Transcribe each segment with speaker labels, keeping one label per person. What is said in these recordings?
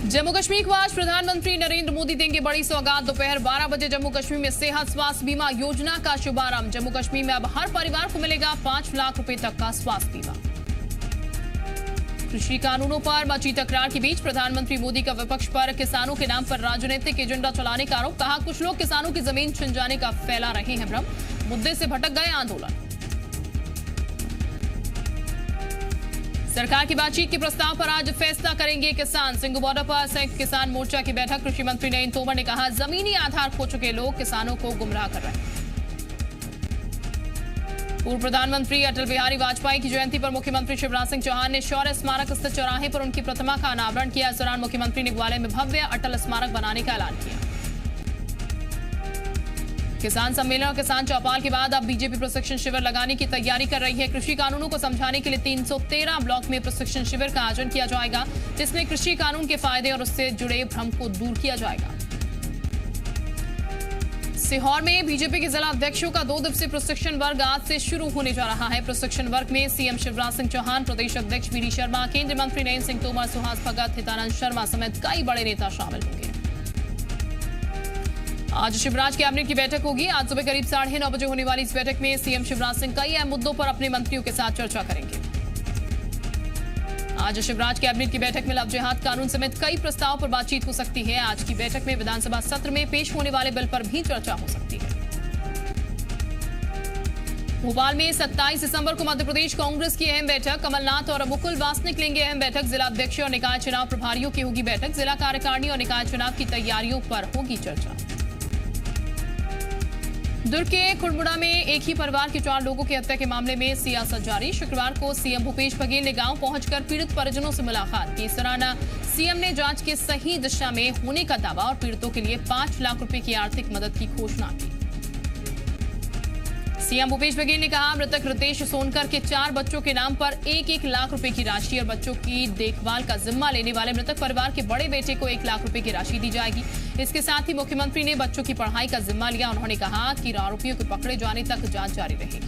Speaker 1: जम्मू कश्मीर को आज प्रधानमंत्री नरेंद्र मोदी देंगे बड़ी सौगात। दोपहर 12 बजे जम्मू कश्मीर में सेहत स्वास्थ्य बीमा योजना का शुभारंभ। जम्मू कश्मीर में अब हर परिवार को मिलेगा 5 लाख रुपए तक का स्वास्थ्य बीमा। कृषि कानूनों पर मची तकरार के बीच प्रधानमंत्री मोदी का विपक्ष पर किसानों के नाम पर राजनीतिक एजेंडा चलाने का आरोप। कहा, कुछ लोग किसानों की जमीन छिन जाने का फैला रहे हैं भ्रम। मुद्दे से भटक गए आंदोलन। सरकार की बातचीत के प्रस्ताव पर आज फैसला करेंगे किसान। सिंघू बॉर्डर पर संयुक्त किसान मोर्चा की बैठक। कृषि मंत्री नरेंद्र तोमर ने कहा, जमीनी आधार खो चुके लोग किसानों को गुमराह कर रहे हैं। पूर्व प्रधानमंत्री अटल बिहारी वाजपेयी की जयंती पर मुख्यमंत्री शिवराज सिंह चौहान ने शौर्य स्मारक स्थित चौराहे पर उनकी प्रतिमा का अनावरण किया। इस दौरान मुख्यमंत्री ने ग्वालियर में भव्य अटल स्मारक बनाने का ऐलान किया। किसान सम्मेलन और किसान चौपाल के बाद अब बीजेपी प्रशिक्षण शिविर लगाने की तैयारी कर रही है। कृषि कानूनों को समझाने के लिए 313 ब्लॉक में प्रशिक्षण शिविर का आयोजन किया जाएगा, जिसमें कृषि कानून के फायदे और उससे जुड़े भ्रम को दूर किया जाएगा। सीहोर में बीजेपी के जिला अध्यक्षों का 2 दिवसीय प्रशिक्षण वर्ग आज से शुरू होने जा रहा है। प्रशिक्षण वर्ग में सीएम शिवराज सिंह चौहान, प्रदेश अध्यक्ष वीडी शर्मा, केंद्रीय मंत्री नरेंद्र सिंह तोमर, सुहास भगत, हितानंद शर्मा समेत कई बड़े नेता शामिल होंगे। आज शिवराज कैबिनेट की बैठक होगी। आज सुबह करीब 9:30 बजे होने वाली इस बैठक में सीएम शिवराज सिंह कई अहम मुद्दों पर अपने मंत्रियों के साथ चर्चा करेंगे। आज शिवराज कैबिनेट की बैठक में लव जिहाद कानून समेत कई प्रस्ताव पर बातचीत हो सकती है। आज की बैठक में विधानसभा सत्र में पेश होने वाले बिल पर भी चर्चा हो सकती है। भोपाल में 27 दिसंबर को मध्य प्रदेश कांग्रेस की अहम बैठक। कमलनाथ और मुकुल वासनिक लेंगे अहम बैठक। जिला अध्यक्ष और निकाय चुनाव प्रभारियों की होगी बैठक। जिला कार्यकारिणी और निकाय चुनाव की तैयारियों पर होगी चर्चा। दुर्ग के खुड़मुड़ा में एक ही परिवार के 4 लोगों की हत्या के मामले में सियासत जारी। शुक्रवार को सीएम भूपेश बघेल ने गांव पहुंचकर पीड़ित परिजनों से मुलाकात की। इस दौरान सीएम ने जांच के सही दिशा में होने का दावा और पीड़ितों के लिए 5 लाख रुपए की आर्थिक मदद की घोषणा की। सीएम भूपेश बघेल ने कहा, मृतक रितेश सोनकर के 4 बच्चों के नाम पर 1-1 लाख रुपए की राशि और बच्चों की देखभाल का जिम्मा लेने वाले मृतक परिवार के बड़े बेटे को 1 लाख रुपए की राशि दी जाएगी। इसके साथ ही मुख्यमंत्री ने बच्चों की पढ़ाई का जिम्मा लिया। उन्होंने कहा कि आरोपियों के पकड़े जाने तक जांच जारी रहेगी।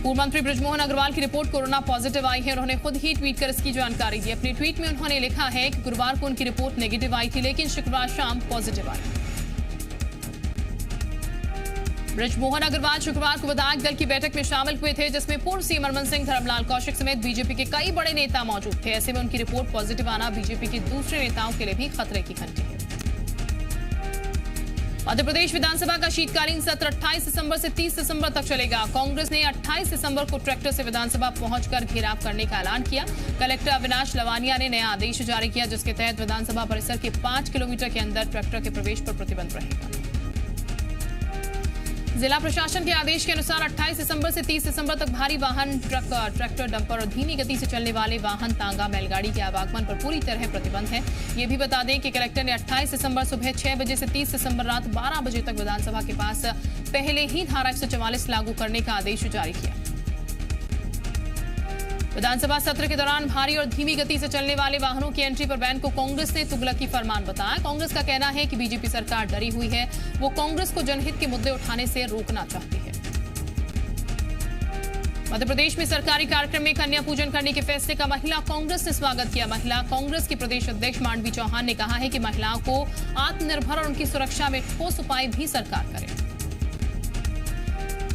Speaker 1: पूर्व मंत्री बृजमोहन अग्रवाल की रिपोर्ट कोरोना पॉजिटिव आई है। उन्होंने खुद ही ट्वीट कर इसकी जानकारी दी। अपने ट्वीट में उन्होंने लिखा है कि गुरुवार को उनकी रिपोर्ट नेगेटिव आई थी, लेकिन शुक्रवार शाम पॉजिटिव आई। बृजमोहन अग्रवाल शुक्रवार को विधायक दल की बैठक में शामिल हुए थे, जिसमें पूर्व सीएम मनमोहन सिंह, धर्मलाल कौशिक समेत बीजेपी के कई बड़े नेता मौजूद थे। ऐसे में उनकी रिपोर्ट पॉजिटिव आना बीजेपी के दूसरे नेताओं के लिए भी खतरे की घंटी है। मध्य प्रदेश विधानसभा का शीतकालीन सत्र 28 दिसंबर से 30 दिसंबर तक चलेगा। कांग्रेस ने 28 दिसंबर को ट्रैक्टर से विधानसभा पहुंचकर घेराव करने का ऐलान किया। कलेक्टर अविनाश लवानिया ने नया आदेश जारी किया, जिसके तहत विधानसभा परिसर के 5 किलोमीटर के अंदर ट्रैक्टर के प्रवेश पर प्रतिबंध रहेगा। जिला प्रशासन के आदेश के अनुसार 28 दिसंबर से 30 दिसंबर तक भारी वाहन, ट्रक, ट्रैक्टर, डंपर और धीमी गति से चलने वाले वाहन, तांगा, बैलगाड़ी के आवागमन पर पूरी तरह प्रतिबंध है। ये भी बता दें कि कलेक्टर ने 28 दिसंबर सुबह 6 बजे से 30 दिसंबर रात 12 बजे तक विधानसभा के पास पहले ही धारा 144 लागू करने का आदेश जारी किया। विधानसभा सत्र के दौरान भारी और धीमी गति से चलने वाले वाहनों की एंट्री पर बैन को कांग्रेस ने तुगलकी फरमान बताया। कांग्रेस का कहना है कि बीजेपी सरकार डरी हुई है। वो कांग्रेस को जनहित के मुद्दे उठाने से रोकना चाहती है। मध्य प्रदेश में सरकारी कार्यक्रम में कन्या पूजन करने के फैसले का महिला कांग्रेस ने स्वागत किया। महिला कांग्रेस की प्रदेश अध्यक्ष मांडवी चौहान ने कहा है कि महिलाओं को आत्मनिर्भर और उनकी सुरक्षा में ठोस उपाय भी सरकार करे।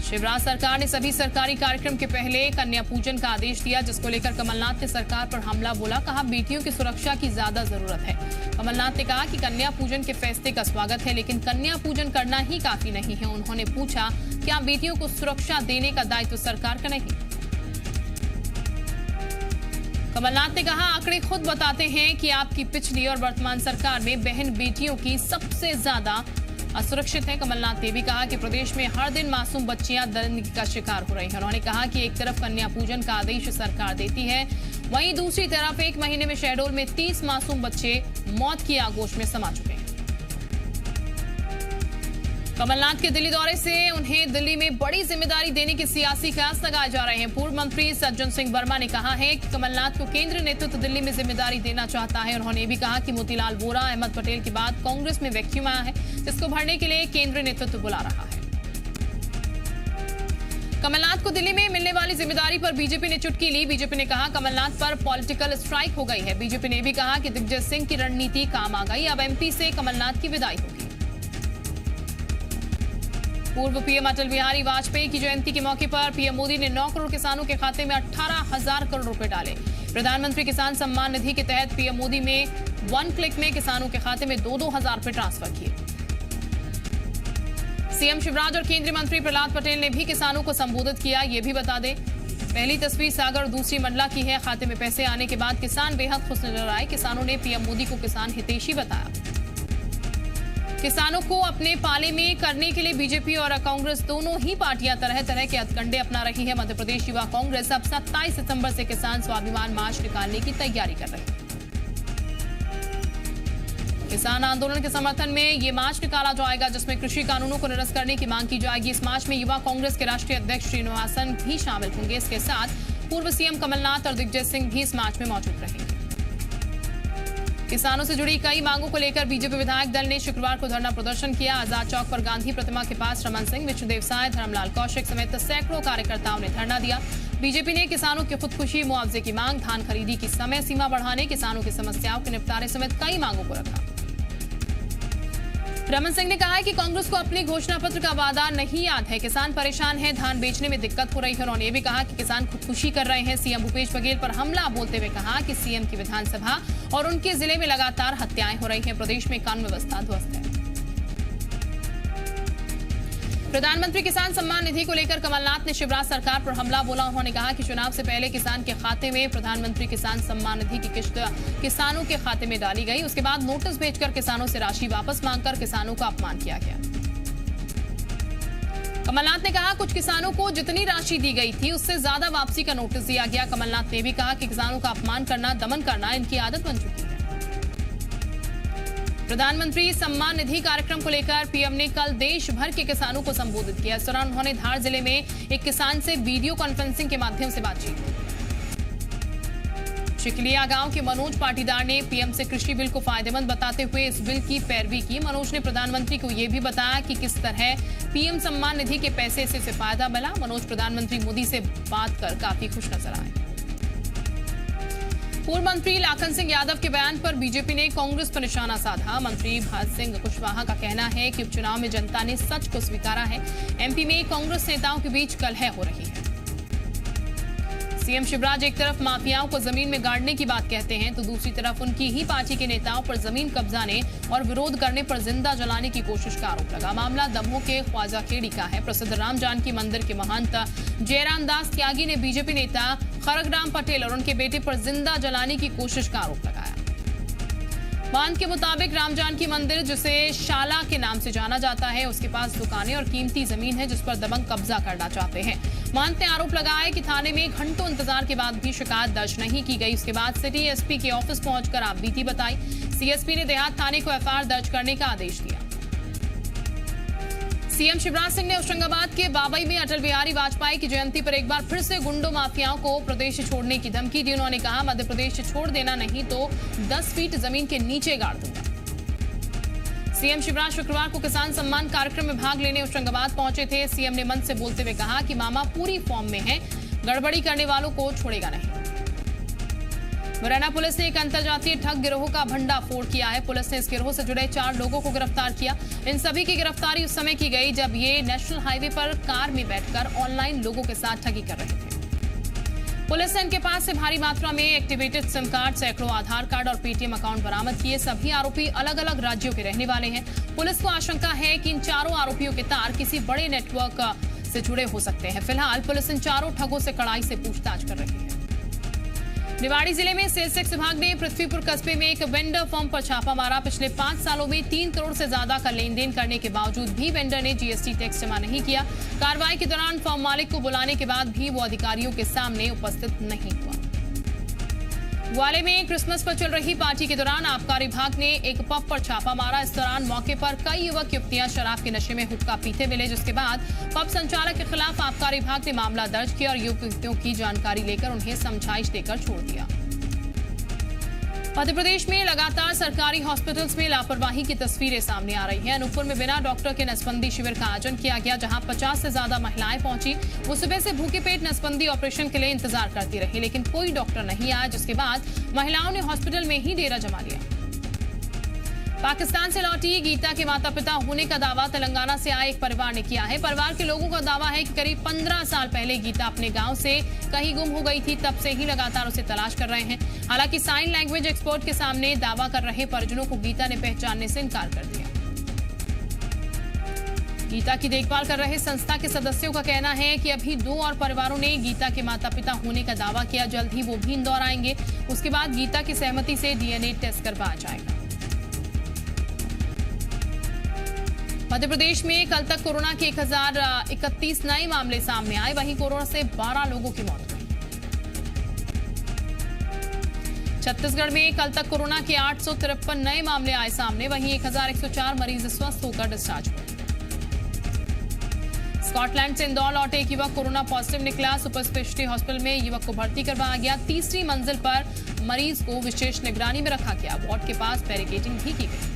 Speaker 1: शिवराज सरकार ने सभी सरकारी कार्यक्रम के पहले कन्या पूजन का आदेश दिया, जिसको लेकर कमलनाथ ने सरकार पर हमला बोला। कहा, बेटियों की सुरक्षा की ज्यादा जरूरत है। कमलनाथ ने कहा कि कन्या पूजन के फैसले का स्वागत है, लेकिन कन्या पूजन करना ही काफी नहीं है। उन्होंने पूछा, क्या बेटियों को सुरक्षा देने का दायित्व सरकार का नहीं? कमलनाथ ने कहा, आंकड़े खुद बताते हैं कि आपकी पिछली और वर्तमान सरकार में बहन बेटियों की सबसे ज्यादा असुरक्षित है। कमलनाथ ने भी कहा कि प्रदेश में हर दिन मासूम बच्चियां दंड का शिकार हो रही हैं। उन्होंने कहा कि एक तरफ कन्या पूजन का आदेश सरकार देती है, वहीं दूसरी तरफ 1 महीने में शहडोल में 30 मासूम बच्चे मौत की आगोश में समा चुके हैं। कमलनाथ के दिल्ली दौरे से उन्हें दिल्ली में बड़ी जिम्मेदारी देने के सियासी कयास लगाए जा रहे हैं। पूर्व मंत्री सज्जन सिंह वर्मा ने कहा है कि कमलनाथ को केंद्रीय नेतृत्व दिल्ली में जिम्मेदारी देना चाहता है। उन्होंने भी कहा कि मोतीलाल वोरा, अहमद पटेल के बाद कांग्रेस में वैक्यूम आया है, जिसको भरने के लिए केंद्रीय नेतृत्व बुला रहा है। कमलनाथ को दिल्ली में मिलने वाली जिम्मेदारी पर बीजेपी ने चुटकी ली। बीजेपी ने कहा कमलनाथ पर पॉलिटिकल स्ट्राइक हो गई है। बीजेपी ने भी कहा कि दिग्विजय सिंह की रणनीति काम आ गई, अब एमपी से कमलनाथ की विदाई होगी। पूर्व पीएम अटल बिहारी वाजपेयी की जयंती के मौके पर पीएम मोदी ने 9 करोड़ किसानों के खाते में 18,000 करोड़ रुपए डाले। प्रधानमंत्री किसान सम्मान निधि के तहत पीएम मोदी में 1 क्लिक में किसानों के खाते में 2-2 हजार रुपए ट्रांसफर किए। सीएम शिवराज और केंद्रीय मंत्री प्रहलाद पटेल ने भी किसानों को संबोधित किया। ये भी बता दें, पहली तस्वीर सागर, दूसरी मंडला की है। खाते में पैसे आने के बाद किसान बेहद खुश नजर आए। किसानों ने पीएम मोदी को किसान हितैषी बताया। किसानों को अपने पाले में करने के लिए बीजेपी और कांग्रेस दोनों ही पार्टियां तरह तरह के हथकंडे अपना रही है। मध्य प्रदेश युवा कांग्रेस अब 27 सितंबर से किसान स्वाभिमान मार्च निकालने की तैयारी कर रही है। किसान आंदोलन के समर्थन में ये मार्च निकाला जाएगा, जिसमें कृषि कानूनों को निरस्त करने की मांग की जाएगी। इस मार्च में युवा कांग्रेस के राष्ट्रीय अध्यक्ष श्रीनिवासन भी शामिल होंगे। इसके साथ पूर्व सीएम कमलनाथ और दिग्विजय सिंह भी इस मार्च में मौजूद रहेंगे। किसानों से जुड़ी कई मांगों को लेकर बीजेपी विधायक दल ने शुक्रवार को धरना प्रदर्शन किया। आजाद चौक पर गांधी प्रतिमा के पास रमन सिंह, विष्णुदेव साय, धर्मलाल कौशिक समेत सैकड़ों कार्यकर्ताओं ने धरना दिया। बीजेपी ने किसानों की खुदकुशी, मुआवजे की मांग, धान खरीदी की समय सीमा बढ़ाने, किसानों की समस्याओं के निपटारे समेत कई मांगों को रखा। रमन सिंह ने कहा है कि कांग्रेस को अपने घोषणा पत्र का वादा नहीं याद है। किसान परेशान हैं, धान बेचने में दिक्कत हो रही है। उन्होंने ये भी कहा कि किसान खुदकुशी कर रहे हैं। सीएम भूपेश बघेल पर हमला बोलते हुए कहा कि सीएम की विधानसभा और उनके जिले में लगातार हत्याएं हो रही हैं। प्रदेश में कानून व्यवस्था ध्वस्त है। प्रधानमंत्री किसान सम्मान निधि को लेकर कमलनाथ ने शिवराज सरकार पर हमला बोला। उन्होंने कहा कि चुनाव से पहले किसान के खाते में प्रधानमंत्री किसान सम्मान निधि की किश्त किसानों के खाते में डाली गई। उसके बाद नोटिस भेजकर किसानों से राशि वापस मांगकर किसानों का अपमान किया गया। कमलनाथ ने कहा कुछ किसानों को जितनी राशि दी गई थी उससे ज्यादा वापसी का नोटिस दिया गया। कमलनाथ ने भी कहा कि किसानों का अपमान करना, दमन करना इनकी आदत बन चुकी है। प्रधानमंत्री सम्मान निधि कार्यक्रम को लेकर पीएम ने कल देश भर के किसानों को संबोधित किया। इस दौरान उन्होंने धार जिले में एक किसान से वीडियो कॉन्फ्रेंसिंग के माध्यम से बातचीत की। चिकलिया गांव के मनोज पाटीदार ने पीएम से कृषि बिल को फायदेमंद बताते हुए इस बिल की पैरवी की। मनोज ने प्रधानमंत्री को यह भी बताया कि किस तरह पीएम सम्मान निधि के पैसे से उसे फायदा मिला। मनोज प्रधानमंत्री मोदी से बात कर काफी खुश नजर आए। पूर्व मंत्री लाखन सिंह यादव के बयान पर बीजेपी ने कांग्रेस पर निशाना साधा। मंत्री भाज सिंह कुशवाहा का कहना है कि उपचुनाव में जनता ने सच को स्वीकारा है। एमपी में कांग्रेस नेताओं के बीच कलह हो रही है। सीएम शिवराज एक तरफ माफियाओं को जमीन में गाड़ने की बात कहते हैं, तो दूसरी तरफ उनकी ही पार्टी के नेताओं पर जमीन कब्जाने और विरोध करने पर जिंदा जलाने की कोशिश का आरोप लगा। मामला दमोह के ख्वाजा खेड़ी का है। प्रसिद्ध राम जानकी मंदिर के महंत जयराम दास त्यागी ने बीजेपी नेता खड़गराम पटेल और उनके बेटे पर जिंदा जलाने की कोशिश का आरोप लगाया। महंत के मुताबिक राम जानकी मंदिर, जिसे शाला के नाम से जाना जाता है, उसके पास दुकानें और कीमती जमीन है जिस पर दबंग कब्जा करना चाहते हैं। महंत ने आरोप लगाया कि थाने में घंटों इंतजार के बाद भी शिकायत दर्ज नहीं की गई। उसके बाद सिटी एसपी के ऑफिस पहुंचकर आपबीती बताई। सीएसपी ने देहात थाने को एफआईआर दर्ज करने का आदेश दिया। सीएम शिवराज सिंह ने होशंगाबाद के बाबई में अटल बिहारी वाजपेयी की जयंती पर एक बार फिर से गुंडों माफियाओं को प्रदेश छोड़ने की धमकी दी। उन्होंने कहा मध्य प्रदेश छोड़ देना नहीं तो 10 फीट जमीन के नीचे गाड़ दूंगा। सीएम शिवराज शुक्रवार को किसान सम्मान कार्यक्रम में भाग लेने होशंगाबाद पहुंचे थे। सीएम ने मंच से बोलते हुए कहा कि मामा पूरी फॉर्म में है, गड़बड़ी करने वालों को छोड़ेगा नहीं। मुरैना पुलिस ने एक अंतरजातीय ठग गिरोह का भंडाफोड़ किया है। पुलिस ने इस गिरोह से जुड़े 4 लोगों को गिरफ्तार किया। इन सभी की गिरफ्तारी उस समय की गई जब ये नेशनल हाईवे पर कार में बैठकर ऑनलाइन लोगों के साथ ठगी कर रहे थे। पुलिस ने इनके पास से भारी मात्रा में एक्टिवेटेड सिम कार्ड, सैकड़ों आधार कार्ड और पेटीएम अकाउंट बरामद किए। सभी आरोपी अलग अलग राज्यों के रहने वाले हैं। पुलिस को आशंका है कि इन चारों आरोपियों के तार किसी बड़े नेटवर्क से जुड़े हो सकते हैं। फिलहाल पुलिस इन चारों ठगों से कड़ाई से पूछताछ कर रही है। निवाड़ी जिले में सेल्स टैक्स विभाग ने पृथ्वीपुर कस्बे में एक वेंडर फर्म पर छापा मारा। पिछले 5 सालों में 3 करोड़ से ज्यादा का लेन देन करने के बावजूद भी वेंडर ने जीएसटी टैक्स जमा नहीं किया। कार्रवाई के दौरान फर्म मालिक को बुलाने के बाद भी वो अधिकारियों के सामने उपस्थित नहीं हुआ। ग्वालियर में क्रिसमस पर चल रही पार्टी के दौरान आबकारी विभाग ने एक पब पर छापा मारा। इस दौरान मौके पर कई युवक युवतियां शराब के नशे में हुक्का पीते मिले, जिसके बाद पब संचालक के खिलाफ आबकारी विभाग ने मामला दर्ज किया और युवक युवतियों की जानकारी लेकर उन्हें समझाइश देकर छोड़ दिया। मध्य प्रदेश में लगातार सरकारी हॉस्पिटल्स में लापरवाही की तस्वीरें सामने आ रही हैं। अनूपपुर में बिना डॉक्टर के नसबंदी शिविर का आयोजन किया गया, जहां 50 से ज्यादा महिलाएं पहुंची। वो सुबह से भूखे पेट नसबंदी ऑपरेशन के लिए इंतजार करती रही, लेकिन कोई डॉक्टर नहीं आया, जिसके बाद महिलाओं ने हॉस्पिटल में ही डेरा जमा लिया। पाकिस्तान से लौटी गीता के माता पिता होने का दावा तेलंगाना से आए एक परिवार ने किया है। परिवार के लोगों का दावा है कि करीब 15 साल पहले गीता अपने गांव से कहीं गुम हो गई थी, तब से ही लगातार उसे तलाश कर रहे हैं। हालांकि साइन लैंग्वेज एक्सपर्ट के सामने दावा कर रहे परिजनों को गीता ने पहचानने से इनकार कर दिया। गीता की देखभाल कर रहे संस्था के सदस्यों का कहना है कि अभी 2 और परिवारों ने गीता के माता पिता होने का दावा किया। जल्द ही वो भी इंदौर आएंगे। उसके बाद गीता की सहमति से डीएनए टेस्ट करवाया जाएगा। मध्य प्रदेश में कल तक कोरोना के 1031 नए मामले सामने आए, वहीं कोरोना से 12 लोगों की मौत हुई। छत्तीसगढ़ में कल तक कोरोना के 853 नए मामले आए सामने, वहीं 1104 मरीज स्वस्थ होकर डिस्चार्ज हुए। स्कॉटलैंड से इंदौर लौटे एक युवक कोरोना पॉजिटिव निकला। सुपर स्पेशलिटी हॉस्पिटल में युवक को भर्ती करवाया गया। तीसरी मंजिल पर मरीज को विशेष निगरानी में रखा गया। वार्ड के पास बैरिकेडिंग भी की गई।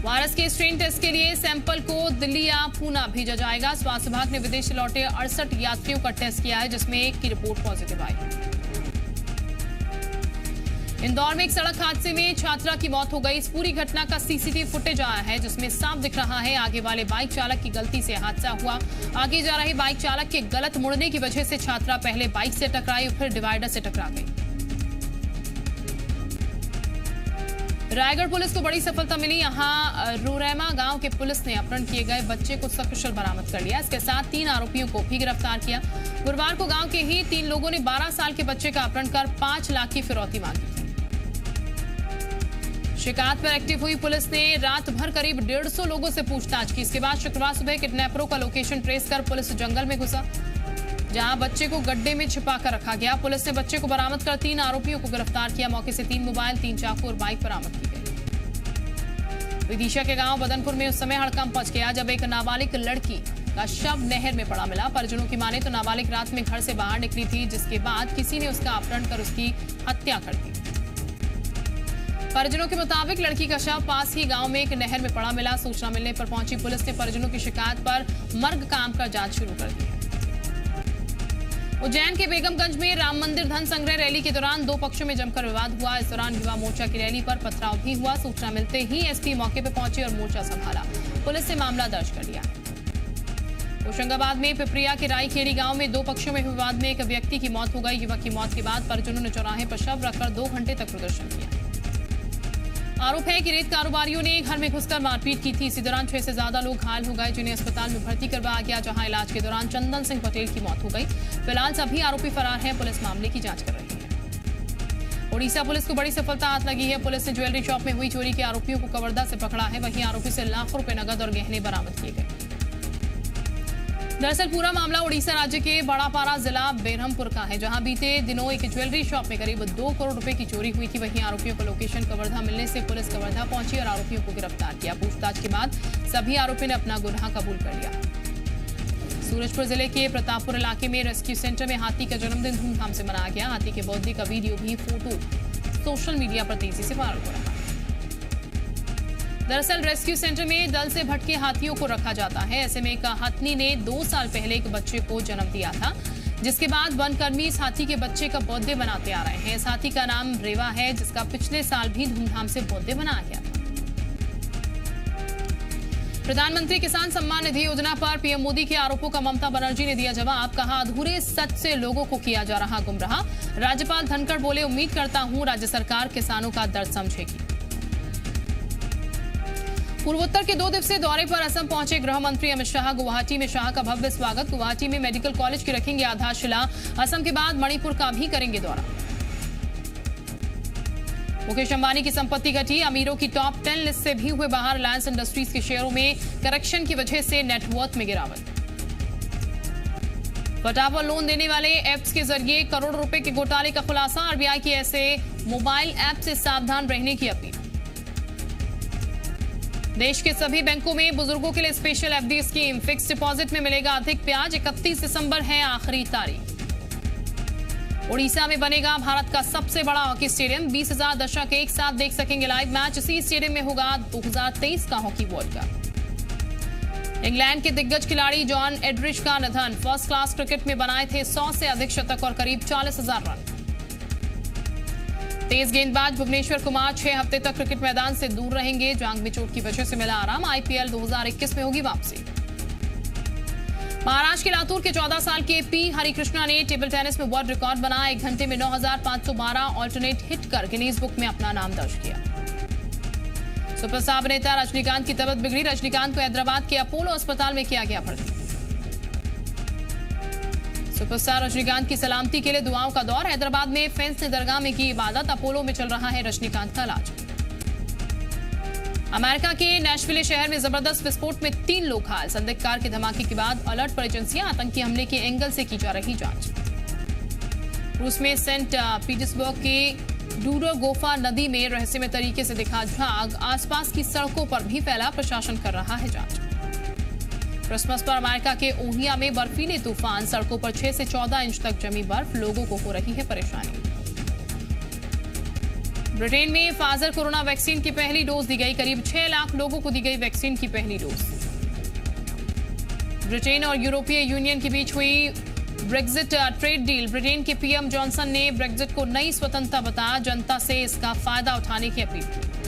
Speaker 1: वायरस के स्ट्रेन टेस्ट के लिए सैंपल को दिल्ली या पूना भेजा जाएगा। स्वास्थ्य विभाग ने विदेश से लौटे 68 यात्रियों का टेस्ट किया है, जिसमें 1 की रिपोर्ट पॉजिटिव आई। इंदौर में एक सड़क हादसे में छात्रा की मौत हो गई। इस पूरी घटना का सीसीटीवी फुटेज आया है, जिसमें साफ दिख रहा है आगे वाले बाइक चालक की गलती से हादसा हुआ। आगे जा रहे बाइक चालक के गलत मुड़ने की वजह से छात्रा पहले बाइक से टकराई, फिर डिवाइडर से टकरा गई। रायगढ़ पुलिस को बड़ी सफलता मिली। यहां रूरैमा गांव के पुलिस ने अपहरण किए गए बच्चे को सकुशल बरामद कर लिया। इसके साथ 3 आरोपियों को भी गिरफ्तार किया। गुरुवार को गांव के ही 3 लोगों ने 12 साल के बच्चे का अपहरण कर 5 लाख की फिरौती मांगी थी। शिकायत पर एक्टिव हुई पुलिस ने रात भर करीब 150 लोगों से पूछताछ की। इसके बाद शुक्रवार सुबह किडनैपरों का लोकेशन ट्रेस कर पुलिस जंगल में घुसा, जहां बच्चे को गड्ढे में छिपा कर रखा गया। पुलिस ने बच्चे को बरामद कर 3 आरोपियों को गिरफ्तार किया। मौके से 3 मोबाइल, 3 चाकू और बाइक बरामद की गई। विदिशा के गांव बदनपुर में उस समय हड़कंप मच गया जब एक नाबालिग लड़की का शव नहर में पड़ा मिला। परिजनों की माने तो नाबालिग रात में घर से बाहर निकली थी, जिसके बाद किसी ने उसका अपहरण कर उसकी हत्या कर दी। परिजनों के मुताबिक लड़की का शव पास ही गांव में एक नहर में पड़ा मिला। सूचना मिलने पर पहुंची पुलिस ने परिजनों की शिकायत पर मर्ग काम कर जांच शुरू कर दी है। उज्जैन के बेगमगंज में राम मंदिर धन संग्रह रैली के दौरान 2 पक्षों में जमकर विवाद हुआ। इस दौरान युवा मोर्चा की रैली पर पथराव भी हुआ। सूचना मिलते ही एसपी मौके पर पहुंचे और मोर्चा संभाला। पुलिस ने मामला दर्ज कर लिया। होशंगाबाद में पिपरिया के राईखेड़ी गांव में 2 पक्षों में विवाद में एक व्यक्ति की मौत हो गई। युवक की मौत के बाद परिजनों ने चौराहे पर शव रखकर 2 घंटे तक प्रदर्शन किया। आरोप है कि रेत कारोबारियों ने घर में घुसकर मारपीट की थी। इसी दौरान 6 से ज्यादा लोग घायल हो गए, जिन्हें अस्पताल में भर्ती करवाया गया, जहां इलाज के दौरान चंदन सिंह पटेल की मौत हो गई। फिलहाल सभी आरोपी फरार हैं। पुलिस मामले की जांच कर रही है। ओडिशा पुलिस को बड़ी सफलता हाथ लगी है। पुलिस ने ज्वेलरी शॉप में हुई चोरी के आरोपियों को कवर्धा से पकड़ा है। वहीं आरोपी से लाखों रुपए नगद और गहने बरामद किए गए। दरअसल पूरा मामला उड़ीसा राज्य के बड़ापारा जिला बेरहमपुर का है, जहां बीते दिनों एक ज्वेलरी शॉप में करीब 2 करोड़ रुपए की चोरी हुई थी। वहीं आरोपियों को लोकेशन कवर्धा मिलने से पुलिस कवर्धा पहुंची और आरोपियों को गिरफ्तार किया। पूछताछ के बाद सभी आरोपियों ने अपना गुनाह कबूल कर लिया। सूरजपुर जिले के प्रतापपुर इलाके में रेस्क्यू सेंटर में हाथी का जन्मदिन धूमधाम से मनाया गया। हाथी के बर्थडे का वीडियो भी फोटो सोशल मीडिया पर तेजी से वायरल हो रहा है। दरअसल रेस्क्यू सेंटर में दल से भटके हाथियों को रखा जाता है। ऐसे में एक हथनी ने 2 साल पहले एक बच्चे को जन्म दिया था, जिसके बाद वनकर्मी इस हाथी के बच्चे का बर्थडे मनाते आ रहे हैं। इस हाथी का नाम रेवा है, जिसका पिछले साल भी धूमधाम से बर्थडे मनाया गया था। प्रधानमंत्री किसान सम्मान निधि योजना पर पीएम मोदी के आरोपों का ममता बनर्जी ने दिया जवाब। कहा, अधूरे सच से लोगों को किया जा रहा गुमराह। राज्यपाल धनखड़ बोले, उम्मीद करता हूं राज्य सरकार किसानों का दर्द समझेगी। पूर्वोत्तर के 2 दिवसीय दौरे पर असम पहुंचे गृह मंत्री अमित शाह। गुवाहाटी में शाह का भव्य स्वागत। गुवाहाटी में मेडिकल कॉलेज की रखेंगे आधारशिला। असम के बाद मणिपुर का भी करेंगे दौरा। मुकेश अंबानी की संपत्ति घटी। अमीरों की टॉप 10 लिस्ट से भी हुए बाहर। रिलायंस इंडस्ट्रीज के शेयरों में करेक्शन की वजह से नेटवर्थ में गिरावट। फटाफट लोन देने वाले ऐप्स के जरिए करोड़ों रुपए के घोटाले का खुलासा। आरबीआई की ऐसे मोबाइल ऐप से सावधान रहने की अपील। देश के सभी बैंकों में बुजुर्गों के लिए special FD scheme. Fix deposit में मिलेगा अधिक ब्याज। 31 दिसंबर है आखिरी तारीख। उड़ीसा में बनेगा भारत का सबसे बड़ा हॉकी स्टेडियम। 20,000 दर्शक एक साथ देख सकेंगे लाइव मैच। इसी स्टेडियम में होगा 2023 का हॉकी वर्ल्ड कप। इंग्लैंड के दिग्गज खिलाड़ी जॉन एडरिच का निधन। फर्स्ट क्लास क्रिकेट में बनाए थे 100 से अधिक शतक और करीब 40,000 रन। तेज गेंदबाज भुवनेश्वर कुमार 6 हफ्ते तक क्रिकेट मैदान से दूर रहेंगे। जांघ में चोट की वजह से मिला आराम। IPL 2021 में होगी वापसी। महाराष्ट्र के लातूर के 14 साल के पी हरिकृष्णा ने टेबल टेनिस में वर्ल्ड रिकॉर्ड बनाया। 1 घंटे में 9,512 ऑल्टरनेट हिट कर गिनीज बुक में अपना नाम दर्ज किया। सुपरस्टार अभिनेता रजनीकांत की तबीयत बिगड़ी। रजनीकांत को हैदराबाद के अपोलो अस्पताल में किया गया भर्ती। सुपरस्टार रजनीकांत की सलामती के लिए दुआओं का दौर। हैदराबाद में फेंस ने दरगाह में की इबादत। अपोलो में चल रहा है रजनीकांत का इलाज। अमेरिका के नेशविले शहर में जबरदस्त विस्फोट में 3 लोग घायल। संदिग्ध कार के धमाके के बाद अलर्ट पर एजेंसियां। आतंकी हमले के एंगल से की जा रही जांच। रूस में सेंट पीटर्सबर्ग के डूडरगोफा नदी में रहस्यमय तरीके से दिखा झाग। आसपास की सड़कों पर भी फैला। प्रशासन कर रहा है जांच। क्रिसमस पर अमेरिका के ओहियो में बर्फीले तूफान। सड़कों पर 6 से 14 इंच तक जमी बर्फ। लोगों को हो रही है परेशानी। ब्रिटेन में फाइजर कोरोना वैक्सीन की पहली डोज दी गई। करीब 6 लाख लोगों को दी गई वैक्सीन की पहली डोज। ब्रिटेन और यूरोपीय यूनियन के बीच हुई ब्रेक्जिट ट्रेड डील। ब्रिटेन के PM जॉनसन ने ब्रेक्जिट को नई स्वतंत्रता बताया। जनता से इसका फायदा उठाने की अपील की।